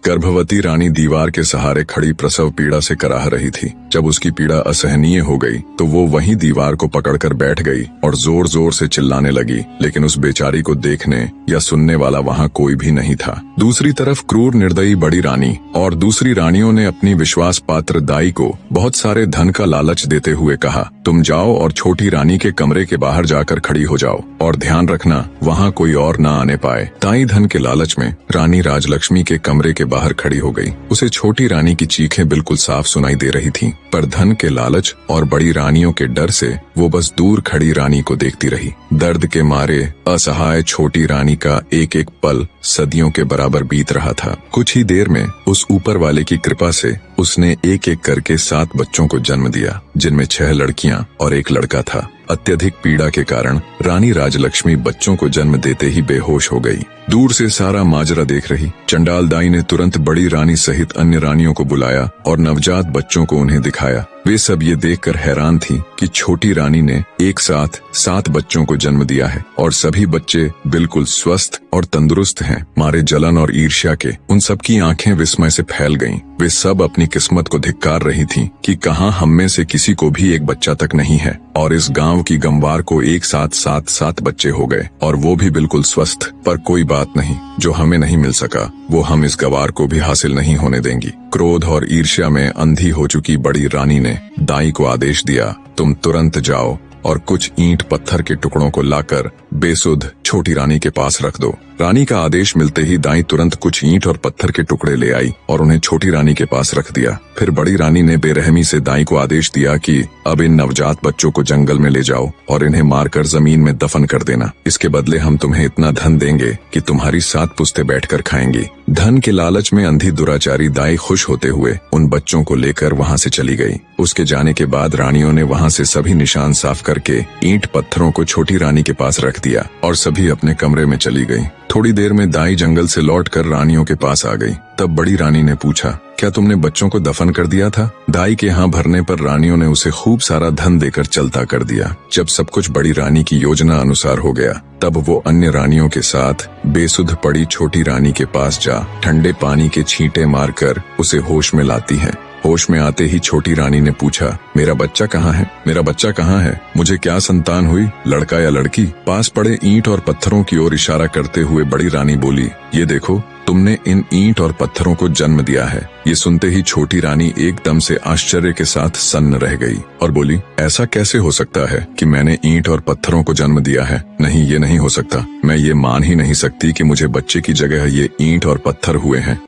गर्भवती रानी दीवार के सहारे खड़ी प्रसव पीड़ा से कराह रही थी। जब उसकी पीड़ा असहनीय हो गई तो वो वहीं दीवार को पकड़कर बैठ गई और जोर जोर से चिल्लाने लगी, लेकिन उस बेचारी को देखने या सुनने वाला वहाँ कोई भी नहीं था। दूसरी तरफ क्रूर निर्दयी बड़ी रानी और दूसरी रानियों ने अपनी विश्वास पात्र दाई को बहुत सारे धन का लालच देते हुए कहा, तुम जाओ और छोटी रानी के कमरे के बाहर जाकर खड़ी हो जाओ और ध्यान रखना वहाँ कोई और न आने पाए। दाई धन के लालच में रानी राजलक्ष्मी के कमरे के बाहर खड़ी हो गई। उसे छोटी रानी की चीखें बिल्कुल साफ सुनाई दे रही थीं, पर धन के लालच और बड़ी रानियों के डर से वो बस दूर खड़ी रानी को देखती रही। दर्द के मारे असहाय छोटी रानी का एक एक पल सदियों के बराबर बीत रहा था। कुछ ही देर में उस ऊपर वाले की कृपा से उसने एक एक करके 7 बच्चों को जन्म दिया, जिनमें 6 लड़कियां और 1 लड़का था। अत्यधिक पीड़ा के कारण रानी राजलक्ष्मी बच्चों को जन्म देते ही बेहोश हो गई। दूर से सारा माजरा देख रही चंडाल दाई ने तुरंत बड़ी रानी सहित अन्य रानियों को बुलाया और नवजात बच्चों को उन्हें दिखाया। वे सब ये देखकर हैरान थीं कि छोटी रानी ने एक साथ 7 बच्चों को जन्म दिया है और सभी बच्चे बिल्कुल स्वस्थ और तंदुरुस्त हैं। मारे जलन और ईर्ष्या के उन सबकी आंखें विस्मय से फैल गईं। वे सब अपनी किस्मत को धिक्कार रही थीं कि कहां हम में से किसी को भी एक बच्चा तक नहीं है, और इस गांव की गंवार को एक साथ 7 बच्चे हो गए, और वो भी बिल्कुल स्वस्थ। पर कोई बात नहीं, जो हमें नहीं मिल सका वो हम इस गवार को भी हासिल नहीं होने देंगी। क्रोध और ईर्ष्या में अंधी हो चुकी बड़ी रानी ने दाई को आदेश दिया, तुम तुरंत जाओ और कुछ ईंट पत्थर के टुकड़ों को लाकर बेसुध छोटी रानी के पास रख दो। रानी का आदेश मिलते ही दाई तुरंत कुछ ईंट और पत्थर के टुकड़े ले आई और उन्हें छोटी रानी के पास रख दिया। फिर बड़ी रानी ने बेरहमी से दाई को आदेश दिया कि अब इन नवजात बच्चों को जंगल में ले जाओ और इन्हें मारकर जमीन में दफन कर देना। इसके बदले हम तुम्हें इतना धन देंगे कि तुम्हारी 7 पुश्तें बैठकर खाएंगी। धन के लालच में अंधी दुराचारी दाई खुश होते हुए उन बच्चों को लेकर वहाँ से चली गई। उसके जाने के बाद रानियों ने वहाँ से सभी निशान साफ करके ईंट पत्थरों को छोटी रानी के पास रख दिया और सभी अपने कमरे में चली गई। थोड़ी देर में दाई जंगल से लौटकर रानियों के पास आ गई। तब बड़ी रानी ने पूछा, क्या तुमने बच्चों को दफन कर दिया था? दाई के हाँ भरने पर रानियों ने उसे खूब सारा धन देकर चलता कर दिया। जब सब कुछ बड़ी रानी की योजना अनुसार हो गया, तब वो अन्य रानियों के साथ बेसुध पड़ी छोटी रानी के पास जा ठंडे पानी के छींटे मारकर उसे होश में लाती हैं। होश में आते ही छोटी रानी ने पूछा, मेरा बच्चा कहाँ है? मेरा बच्चा कहाँ है? मुझे क्या संतान हुई, लड़का या लड़की? पास पड़े ईंट और पत्थरों की ओर इशारा करते हुए बड़ी रानी बोली, ये देखो, तुमने इन ईंट और पत्थरों को जन्म दिया है। ये सुनते ही छोटी रानी एकदम से आश्चर्य के साथ सन्न रह गई और बोली, ऐसा कैसे हो सकता है कि मैंने ईंट और पत्थरों को जन्म दिया है? नहीं, ये नहीं हो सकता। मैं ये मान ही नहीं सकती कि मुझे बच्चे की जगह ये ईंट और पत्थर हुए हैं।